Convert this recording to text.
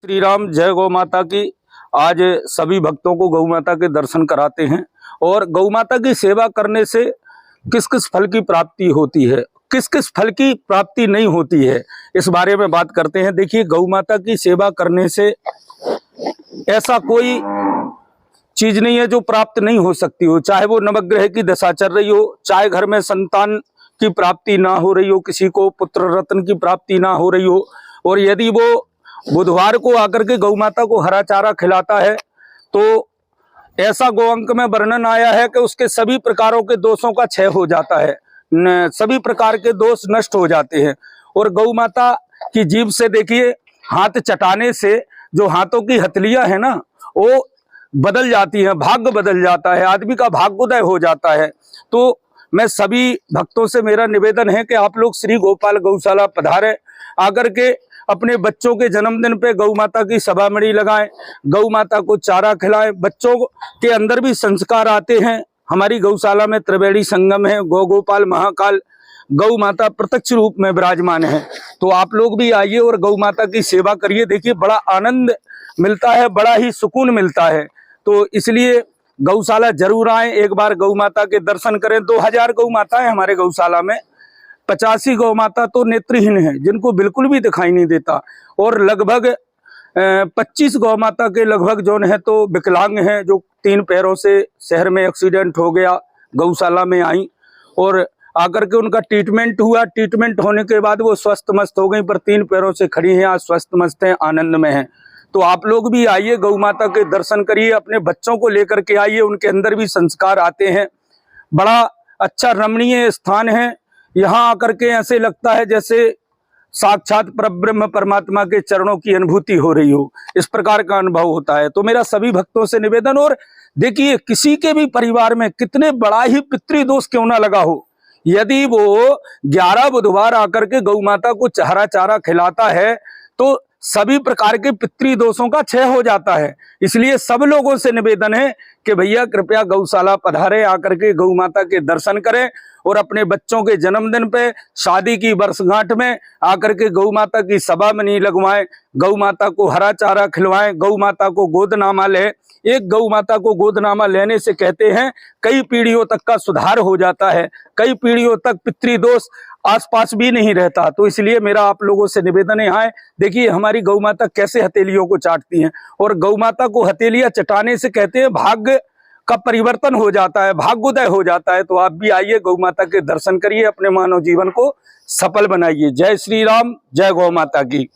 श्री राम, जय गौ माता की। आज सभी भक्तों को गौ माता के दर्शन कराते हैं और गौ माता की सेवा करने से किस किस फल की प्राप्ति होती है, किस किस फल की प्राप्ति नहीं होती है, इस बारे में बात करते हैं। देखिए, गौ माता की सेवा करने से ऐसा कोई चीज नहीं है जो प्राप्त नहीं हो सकती हो, चाहे वो नवग्रह की दशा चल रही हो, चाहे घर में संतान की प्राप्ति ना हो रही हो, किसी को पुत्र रत्न की प्राप्ति ना हो रही हो, और यदि वो बुधवार को आकर के गौ माता को हरा चारा खिलाता है तो ऐसा गौ अंक में वर्णन आया है कि उसके सभी प्रकारों के दोषों का क्षय हो जाता है, सभी प्रकार के दोष नष्ट हो जाते हैं। और गौ माता की जीभ से देखिए, हाथ चटाने से जो हाथों की हथलियां है ना, वो बदल जाती है, भाग्य बदल जाता है, आदमी का भाग्योदय हो जाता है। तो मैं सभी भक्तों से मेरा निवेदन है कि आप लोग श्री गोपाल गौशाला पधारें, आकर के अपने बच्चों के जन्मदिन पे गौ माता की सभामणि लगाएं, गौ माता को चारा खिलाएं। बच्चों के अंदर भी संस्कार आते हैं। हमारी गौशाला में त्रिवेणी संगम है, गौ गोपाल महाकाल गौ माता प्रत्यक्ष रूप में विराजमान है। तो आप लोग भी आइए और गौ माता की सेवा करिए। देखिए, बड़ा आनंद मिलता है, बड़ा ही सुकून मिलता है। तो इसलिए गौशाला जरूर आए, एक बार गौ माता के दर्शन करें। 2000 गौ माता है हमारे गौशाला में। 85 गौ माता तो नेत्रहीन है, जिनको बिल्कुल भी दिखाई नहीं देता, और लगभग 25 गौ माता के लगभग जो है तो विकलांग हैं, जो 3 पैरों से शहर में एक्सीडेंट हो गया, गौशाला में आई और आकर के उनका ट्रीटमेंट हुआ। ट्रीटमेंट होने के बाद वो स्वस्थ मस्त हो गई, पर 3 पैरों से खड़ी हैं, आज स्वस्थ मस्त हैं, आनंद में हैं। तो आप लोग भी आइए, गौ माता के दर्शन करिए, अपने बच्चों को लेकर के आइए, उनके अंदर भी संस्कार आते हैं। बड़ा अच्छा रमणीय स्थान है। यहाँ आकर के ऐसे लगता है जैसे साक्षात परब्रह्म परमात्मा के चरणों की अनुभूति हो रही हो, इस प्रकार का अनुभव होता है। तो मेरा सभी भक्तों से निवेदन, और देखिए, किसी के भी परिवार में कितने बड़ा ही पितृदोष क्यों ना लगा हो, यदि वो 11 बुधवार आकर के गौ माता को हरा चारा खिलाता है तो सभी प्रकार के पितृदोषों का क्षय हो जाता है। इसलिए सब लोगों से निवेदन है कि भैया कृपया गौशाला पधारे, आकर के गौ माता के दर्शन करें और अपने बच्चों के जन्मदिन पे, शादी की वर्षगांठ में आकर के गौ माता की सभामणि लगवाएं, गौ माता को हरा चारा खिलवाएं, गौ माता को गोदनामा लें। एक गौ माता को गोदनामा लेने से कहते हैं कई पीढ़ियों तक का सुधार हो जाता है, कई पीढ़ियों तक पितृदोष आसपास भी नहीं रहता। तो इसलिए मेरा आप लोगों से निवेदन है, देखिए हमारी गौ माता कैसे हथेलियों को चाटती हैं, और गौ माता को हथेलियां चटाने से कहते हैं भाग्य का परिवर्तन हो जाता है, भाग्योदय हो जाता है। तो आप भी आइए, गौ माता के दर्शन करिए, अपने मानव जीवन को सफल बनाइए। जय श्री राम, जय गौ माता की।